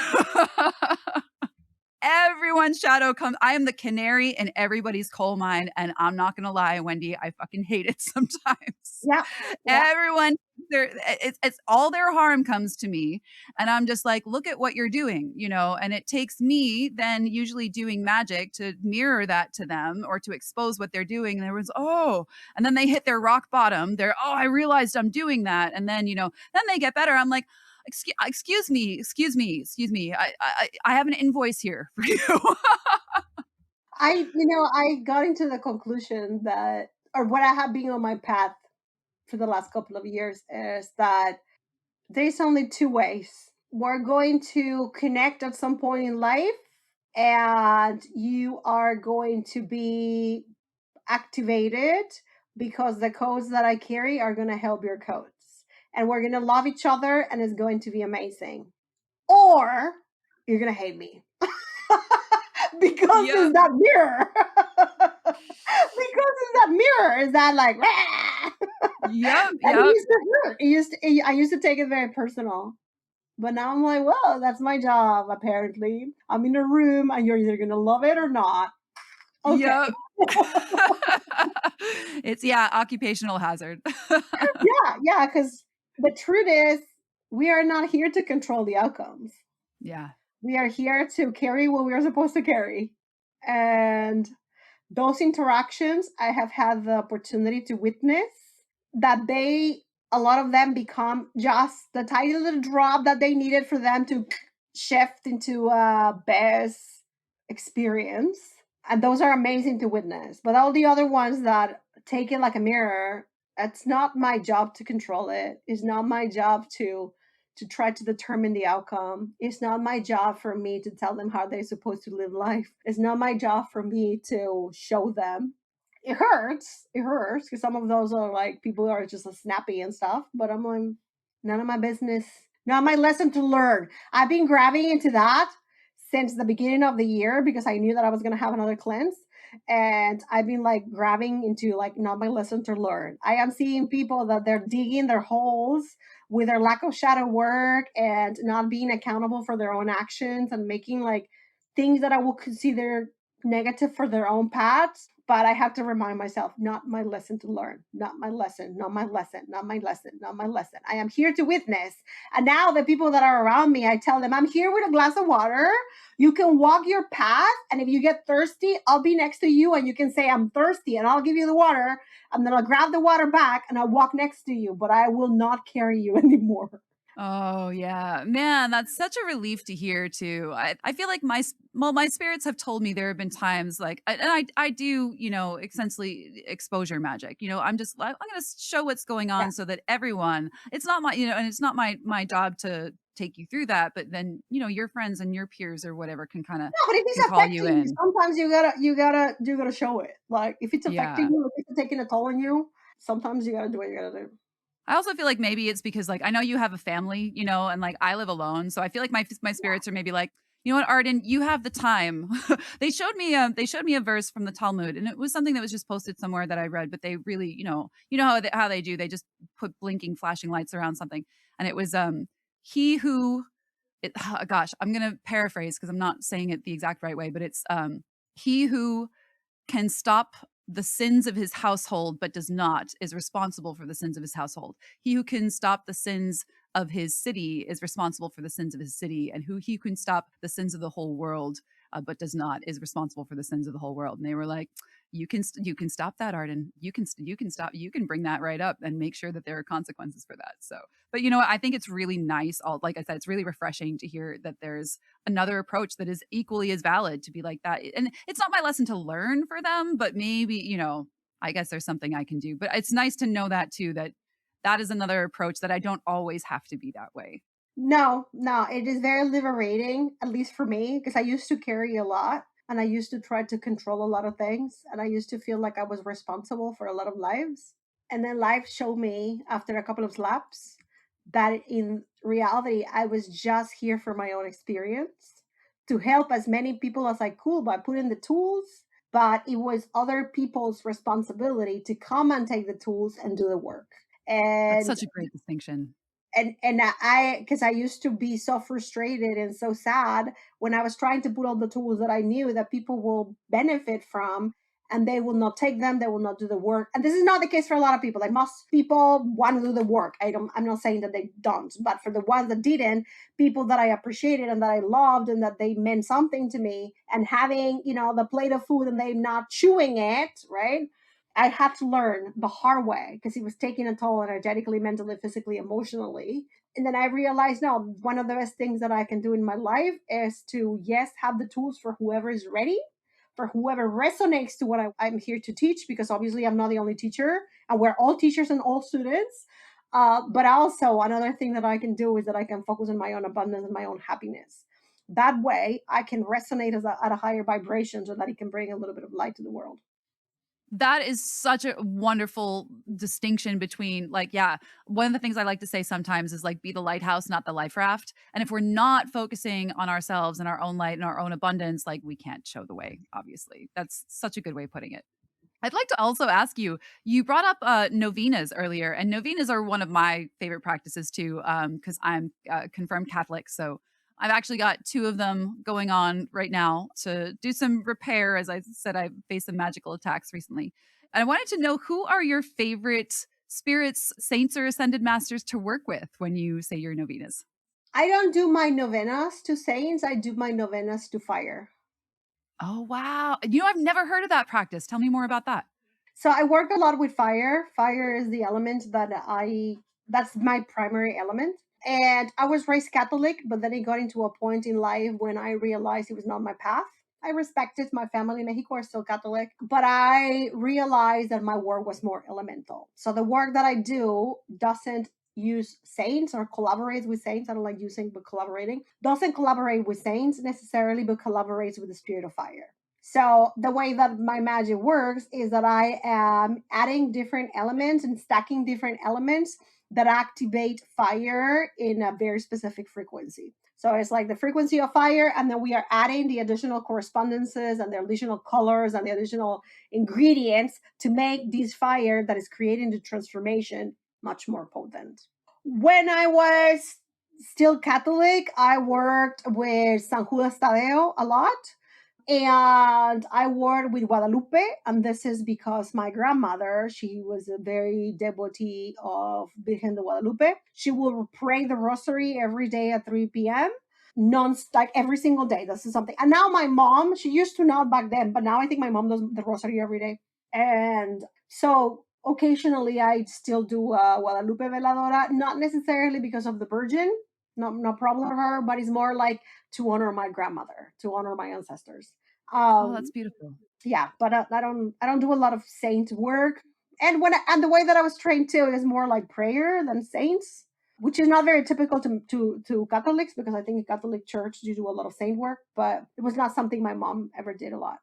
Everyone's shadow comes. I am the canary in everybody's coal mine. And I'm not going to lie, Wendy, I fucking hate it sometimes. Yeah, yeah. Everyone, it's all their harm comes to me. And I'm just like, look at what you're doing, you know, and it takes me then usually doing magic to mirror that to them or to expose what they're doing. And everyone's, oh, and then they hit their rock bottom. They're, oh, I realized I'm doing that. And then, you know, then they get better. I'm like, excuse me. I have an invoice here for you. I got into the conclusion that, or what I have been on my path for the last couple of years, is that there's only two ways. We're going to connect at some point in life, and you are going to be activated because the codes that I carry are going to help your codes. And we're going to love each other, and it's going to be amazing. Or you're going to hate me. Because Yep. it's that mirror. Because it's that mirror. Is that like, Yep. and it Yep. used to hurt. I used to take it very personal. But now I'm like, well, that's my job, apparently. I'm in a room and you're either gonna love it or not. Okay. Yep. It's occupational hazard. Yeah, because the truth is we are not here to control the outcomes. Yeah. We are here to carry what we are supposed to carry. And those interactions I have had the opportunity to witness, that a lot of them become just the tiny little drop that they needed for them to shift into a best experience. And those are amazing to witness. But all the other ones that take it like a mirror, it's not my job to control it. It's not my job to try to determine the outcome. It's not my job for me to tell them how they're supposed to live life. It's not my job for me to show them. It hurts. It hurts because some of those are like people are just snappy and stuff. But I'm like, none of my business. Not my lesson to learn. I've been grabbing into that since the beginning of the year because I knew that I was going to have another cleanse. And I've been like grabbing into like not my lesson to learn. I am seeing people that they're digging their holes with their lack of shadow work and not being accountable for their own actions and making like things that I will consider negative for their own paths. But I have to remind myself, not my lesson to learn, not my lesson, not my lesson, not my lesson, not my lesson. I am here to witness. And now the people that are around me, I tell them, I'm here with a glass of water. You can walk your path. And if you get thirsty, I'll be next to you and you can say, I'm thirsty and I'll give you the water. And then I'll grab the water back and I'll walk next to you, but I will not carry you anymore. Oh yeah, man, that's such a relief to hear too. I feel like my spirits have told me there have been times like, and I do, you know, extensively exposure magic. You know, I'm going to show what's going Yeah. on so that everyone. It's not my, you know, and it's not my job to take you through that, but then you know your friends and your peers or whatever can kind of No, but if can it's call you affecting you, in. sometimes you gotta show it. Like if it's affecting Yeah. you, if it's taking a toll on you, sometimes you gotta do what you gotta do. I also feel like maybe it's because like I know you have a family, you know, and like I live alone, so I feel like my spirits are maybe like, you know what, Arden, you have the time. They showed me a verse from the Talmud, and it was something that was just posted somewhere that I read, but they really, you know how they do, they just put blinking, flashing lights around something, and it was he who, gosh, I'm gonna paraphrase because I'm not saying it the exact right way, but it's he who can stop the sins of his household but does not is responsible for the sins of his household. He who can stop the sins of his city is responsible for the sins of his city, and who he can stop the sins of the whole world but does not is responsible for the sins of the whole world. And they were like, you can stop that, Arden. You can stop. You can bring that right up and make sure that there are consequences for that. So, but you know what? I think it's really nice. Like I said, it's really refreshing to hear that there's another approach that is equally as valid to be like that. And it's not my lesson to learn for them, but maybe, you know, I guess there's something I can do. But it's nice to know that too, that that is another approach that I don't always have to be that way. No, no, it is very liberating, at least for me, because I used to carry a lot and I used to try to control a lot of things. And I used to feel like I was responsible for a lot of lives. And then life showed me after a couple of slaps that in reality, I was just here for my own experience to help as many people as I could by putting the tools. But it was other people's responsibility to come and take the tools and do the work. That's And such a great distinction. and I because I used to be so frustrated and so sad when I was trying to put all the tools that I knew that people will benefit from, and they will not take them, they will not do the work. And this is not the case for a lot of people. Like, most people want to do the work. I'm not saying that they don't, but for the ones that didn't, people that I appreciated and that I loved and that they meant something to me, and having, the plate of food and they not chewing it, right? I had to learn the hard way because it was taking a toll energetically, mentally, physically, emotionally. And then I realized, no, one of the best things that I can do in my life is to, yes, have the tools for whoever is ready, for whoever resonates to what I'm here to teach, because obviously I'm not the only teacher, and we're all teachers and all students. But also, another thing that I can do is that I can focus on my own abundance and my own happiness. That way, I can resonate at a higher vibration so that it can bring a little bit of light to the world. That is such a wonderful distinction between, like, yeah, one of the things I like to say sometimes is like, be the lighthouse, not the life raft. And if we're not focusing on ourselves and our own light and our own abundance, like, we can't show the way, obviously. That's such a good way of putting it. I'd like to also ask you, you brought up novenas earlier, and novenas are one of my favorite practices too, because I'm confirmed Catholic. So I've actually got two of them going on right now to do some repair. As I said, I faced some magical attacks recently. And I wanted to know, who are your favorite spirits, saints, or ascended masters to work with when you say your novenas? I don't do my novenas to saints, I do my novenas to fire. Oh, wow. I've never heard of that practice. Tell me more about that. So I work a lot with fire. Fire is the element that's my primary element. And I was raised Catholic, but then it got into a point in life when I realized it was not my path. I respected my family in Mexico are still Catholic, but I realized that my work was more elemental. So the work that I do doesn't use saints or collaborates with saints. I don't like using, but collaborating. Doesn't collaborate with saints necessarily, but collaborates with the spirit of fire. So the way that my magic works is that I am adding different elements and stacking different elements that activate fire in a very specific frequency. So it's like the frequency of fire, and then we are adding the additional correspondences and the additional colors and the additional ingredients to make this fire that is creating the transformation much more potent. When I was still Catholic, I worked with San Judas Tadeo a lot, and I work with Guadalupe, and this is because my grandmother, she was a very devotee of Virgen de Guadalupe. She will pray the rosary every day at 3 p.m. Non-stop, every single day. This is something. And now my mom, she used to not back then, but now I think my mom does the rosary every day. And so occasionally I still do Guadalupe Veladora, not necessarily because of the Virgin, no problem with her, but it's more like to honor my grandmother, to honor my ancestors. Oh, that's Um, beautiful. yeah, but I don't do a lot of saint work. And the way that I was trained too is more like prayer than saints, which is not very typical to Catholics, because I think in Catholic Church you do a lot of saint work, but it was not something my mom ever did a lot.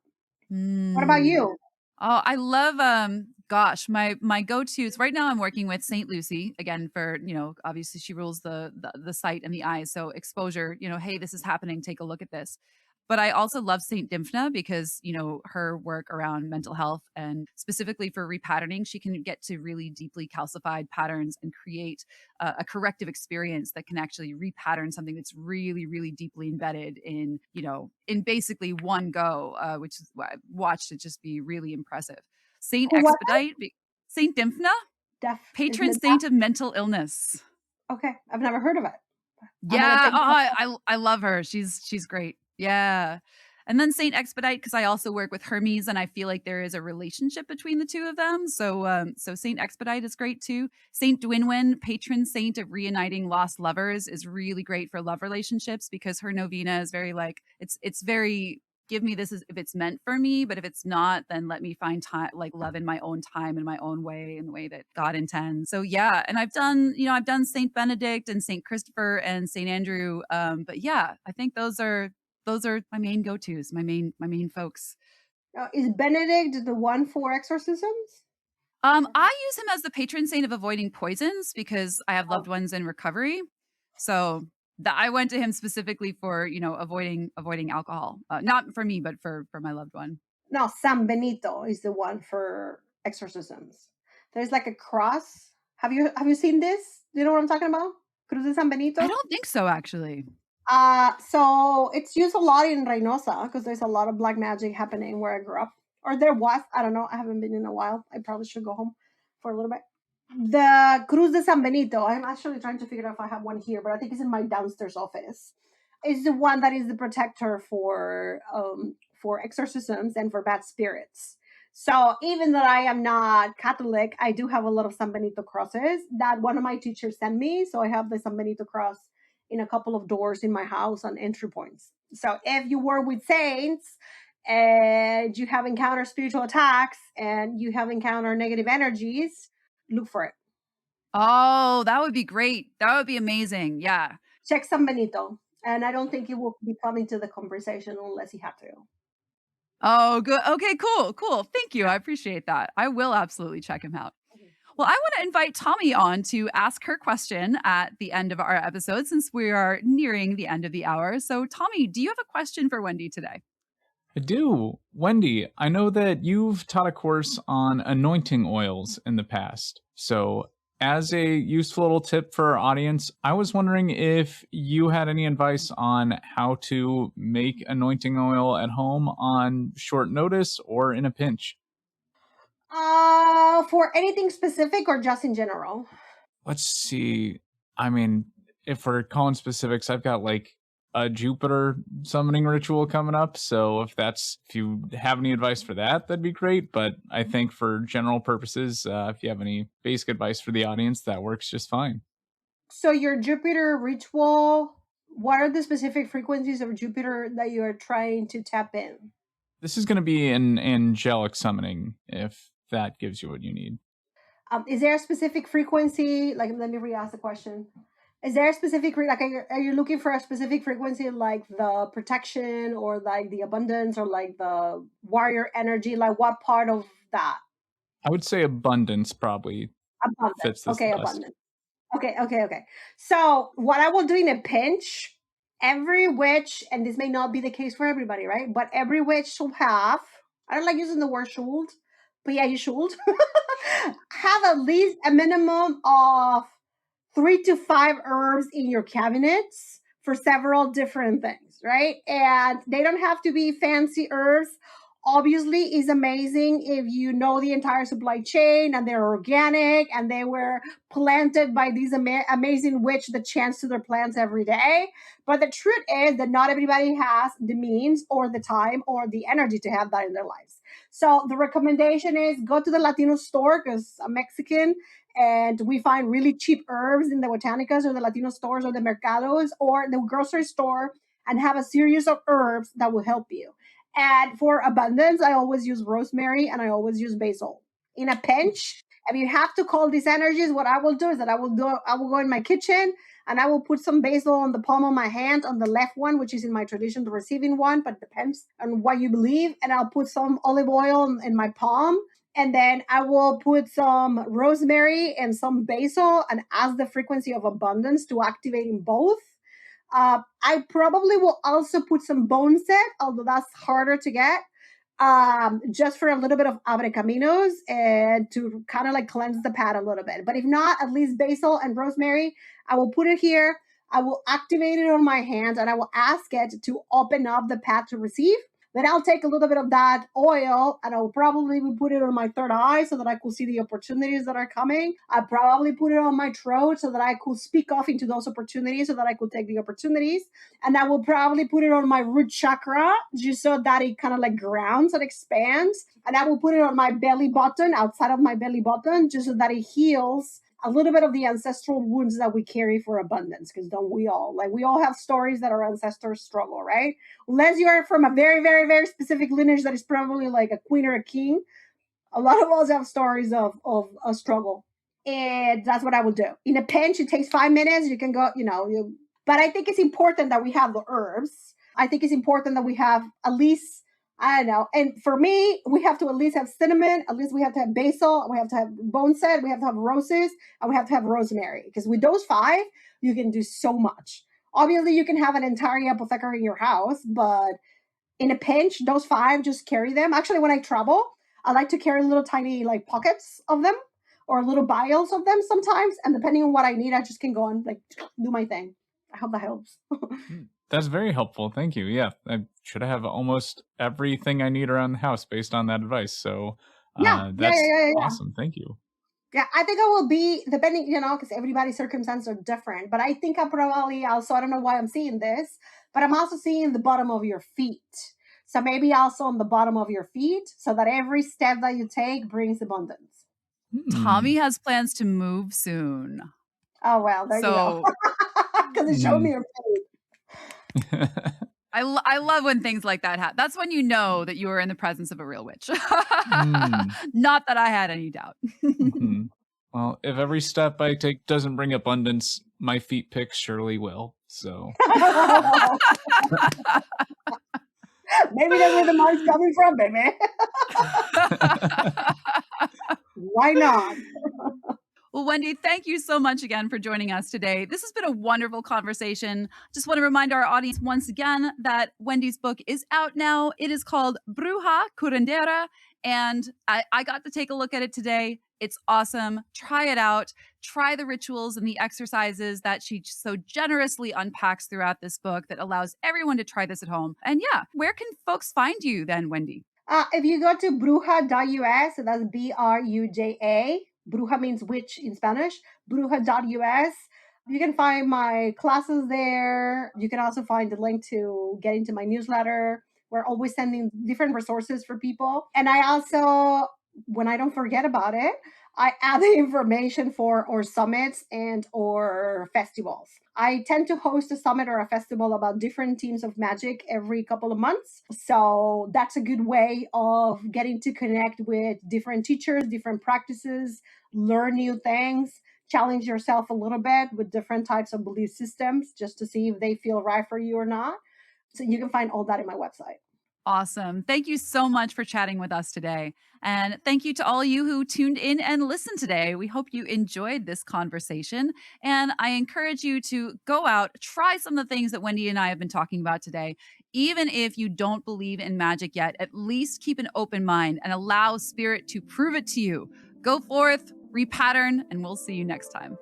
What about Mm. you? Oh, I love gosh, my go-tos right now I'm working with Saint Lucy again for, obviously she rules the sight and the eyes. So exposure, hey, this is happening, take a look at this. But I also love Saint Dymphna because, her work around mental health and specifically for repatterning, she can get to really deeply calcified patterns and create a corrective experience that can actually repattern something that's really, really deeply embedded in basically one go, which is what I've watched it just be really impressive. Saint What Expedite, Saint Dymphna, deaf isn't patron it saint of mental illness. that? Okay, I've never heard of it. I'm gonna Yeah, take oh, that. I love her. She's great. Yeah. And then Saint Expedite, because I also work with Hermes, and I feel like there is a relationship between the two of them. So Saint Expedite is great too. Saint Dwinwen, patron saint of reuniting lost lovers, is really great for love relationships because her novena is very like it's very give me this if it's meant for me, but if it's not, then let me find time, like love in my own time, in my own way, in the way that God intends. So yeah, and I've done Saint Benedict and Saint Christopher and Saint Andrew. But yeah, I think those are my main go-tos, my main folks. Is Benedict the one for exorcisms? I use him as the patron saint of avoiding poisons because I have Oh, loved ones in recovery. So I went to him specifically for avoiding alcohol. Not for me, but for my loved one. no, San Benito is the one for exorcisms. There's like a cross. Have you seen this? Do you know what I'm talking about? Cruz de San I Benito. don't think so, actually. So it's used a lot in Reynosa because there's a lot of black magic happening where I grew up. Or there was. I don't know. I haven't been in a while. I probably should go home for a little bit. The Cruz de San Benito, I'm actually trying to figure out if I have one here, but I think it's in my downstairs office. Is the one that is the protector for exorcisms and for bad spirits. So even though I am not Catholic, I do have a lot of San Benito crosses that one of my teachers sent me. So I have the San Benito cross in a couple of doors in my house on entry points. So if you work with saints and you have encountered spiritual attacks and you have encountered negative energies, look for it. Oh, that would be great. That would be amazing. Yeah. Check San Benito. And I don't think he will be coming to the conversation unless he had to. Oh, good. Okay, cool. Cool. Thank you. I appreciate that. I will absolutely check him out. Well, I want to invite Tommy on to ask her question at the end of our episode since we are nearing the end of the hour. So, Tommy, do you have a question for Wendy today? I do. Wendy, I know that you've taught a course on anointing oils in the past. So, as a useful little tip for our audience, I was wondering if you had any advice on how to make anointing oil at home on short notice or in a pinch. For anything specific or just in general? Let's see. I mean, if we're calling specifics, I've got like a Jupiter summoning ritual coming up. So if you have any advice for that, that'd be great. But I think for general purposes, if you have any basic advice for the audience, that works just fine. So your Jupiter ritual, what are the specific frequencies of Jupiter that you are trying to tap in? This is going to be an angelic summoning, if that gives you what you need. Is there a specific frequency? Like, let me re-ask the question. Is there a specific like are you looking for a specific frequency like the protection or like the abundance or like the warrior energy? Like what part of that? I would say abundance probably Abundance. fits this Okay, the best. abundance. Okay. So what I will do in a pinch, every witch, and this may not be the case for everybody, right? But every witch should have, I don't like using the word should, but yeah, you should have at least a minimum of 3 to 5 herbs in your cabinets for several different things, right? And they don't have to be fancy herbs. Obviously, is amazing if you know the entire supply chain and they're organic and they were planted by these amazing witch that chants to their plants every day. But the truth is that not everybody has the means or the time or the energy to have that in their lives. So the recommendation is go to the Latino store because I'm Mexican and we find really cheap herbs in the botanicas or the Latino stores or the mercados or the grocery store and have a series of herbs that will help you. And for abundance, I always use rosemary and I always use basil. In a pinch, if you have to call these energies, what I will do is that I will go in my kitchen and I will put some basil on the palm of my hand on the left one, which is in my tradition, the receiving one, but it depends on what you believe. And I'll put some olive oil in my palm. And then I will put some rosemary and some basil and ask the frequency of abundance to activate in both. I probably will also put some bone set, although that's harder to get, just for a little bit of abre caminos and to kind of like cleanse the pad a little bit. But if not, at least basil and rosemary, I will put it here. I will activate it on my hand and I will ask it to open up the pad to receive. Then I'll take a little bit of that oil and I'll probably put it on my third eye so that I could see the opportunities that are coming. I probably put it on my throat so that I could speak off into those opportunities so that I could take the opportunities. And I will probably put it on my root chakra just so that it kind of like grounds and expands. And I will put it on my belly button, outside of my belly button, just so that it heals a little bit of the ancestral wounds that we carry for abundance, because don't we all? Like, we all have stories that our ancestors struggle, right? Unless you are from a very, very, very specific lineage that is probably like a queen or a king, a lot of us have stories of a struggle. And that's what I would do. In a pinch, it takes 5 minutes. You can go, but I think it's important that we have the herbs. I think it's important that we have at least, I don't know. And for me, we have to at least have cinnamon. At least we have to have basil. We have to have boneset. We have to have roses. And we have to have rosemary. Because with those 5, you can do so much. Obviously, you can have an entire apothecary in your house. But in a pinch, those 5, just carry them. Actually, when I travel, I like to carry little tiny like pockets of them or little vials of them sometimes. And depending on what I need, I just can go and like do my thing. I hope that helps. That's very helpful. Thank you. Yeah, I should have almost everything I need around the house based on that advice. So that's awesome. Thank you. Yeah, I think I will be, depending, because everybody's circumstances are different. But I think I probably also, I don't know why I'm seeing this, but I'm also seeing the bottom of your feet. So maybe also on the bottom of your feet, so that every step that you take brings abundance. Tommy has plans to move soon. Oh, well, there you go. Because it showed me your feet. I love when things like that happen. That's when you know that you are in the presence of a real witch. Not that I had any doubt. Well, if every step I take doesn't bring abundance, my feet pics surely will. So maybe that's where the mind's coming from, baby. Why not? Well, Wendy, thank you so much again for joining us today. This has been a wonderful conversation. Just want to remind our audience once again that Wendy's book is out now. It is called Bruja Curandera, and I got to take a look at it today. It's awesome. Try it out. Try the rituals and the exercises that she so generously unpacks throughout this book that allows everyone to try this at home. And yeah, where can folks find you then, Wendy? If you go to bruja.us, so that's BRUJA, Bruja means witch in Spanish, bruja.us. You can find my classes there. You can also find the link to get into my newsletter. We're always sending different resources for people. And I also, when I don't forget about it, I add the information for our summits and or festivals. I tend to host a summit or a festival about different teams of magic every couple of months. So that's a good way of getting to connect with different teachers, different practices, learn new things, challenge yourself a little bit with different types of belief systems just to see if they feel right for you or not. So you can find all that in my website. Awesome. Thank you so much for chatting with us today. And thank you to all of you who tuned in and listened today. We hope you enjoyed this conversation. And I encourage you to go out, try some of the things that Wendy and I have been talking about today. Even if you don't believe in magic yet, at least keep an open mind and allow spirit to prove it to you. Go forth, repattern, and we'll see you next time.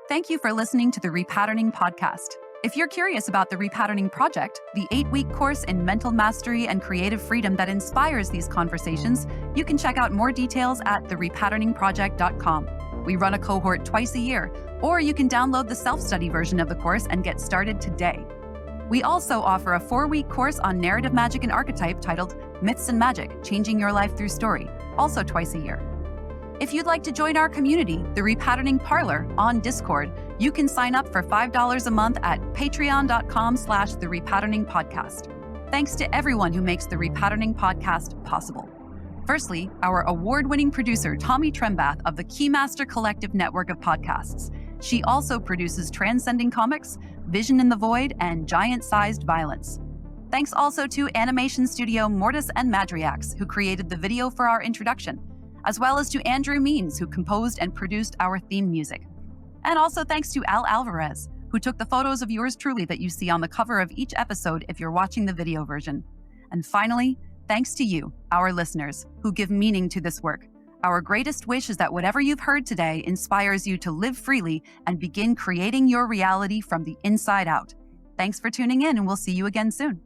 Thank you for listening to the Repatterning Podcast. If you're curious about the Repatterning Project, the 8-week course in mental mastery and creative freedom that inspires these conversations, you can check out more details at therepatterningproject.com. We run a cohort twice a year, or you can download the self-study version of the course and get started today. We also offer a 4-week course on narrative magic and archetype titled Myths and Magic, Changing Your Life Through Story, also twice a year. If you'd like to join our community, the Repatterning Parlor, on Discord, you can sign up for $5 a month at patreon.com/therepatterningpodcast. Thanks to everyone who makes the Repatterning Podcast possible. Firstly, our award-winning producer, Tommy Trembath of the Keymaster Collective network of podcasts. She also produces Transcending Comics, Vision in the Void, and Giant-Sized Violence. Thanks also to animation studio Mortis and Madriax, who created the video for our introduction, as well as to Andrew Means, who composed and produced our theme music. And also thanks to Al Alvarez, who took the photos of yours truly that you see on the cover of each episode if you're watching the video version. And finally, thanks to you, our listeners, who give meaning to this work. Our greatest wish is that whatever you've heard today inspires you to live freely and begin creating your reality from the inside out. Thanks for tuning in, and we'll see you again soon.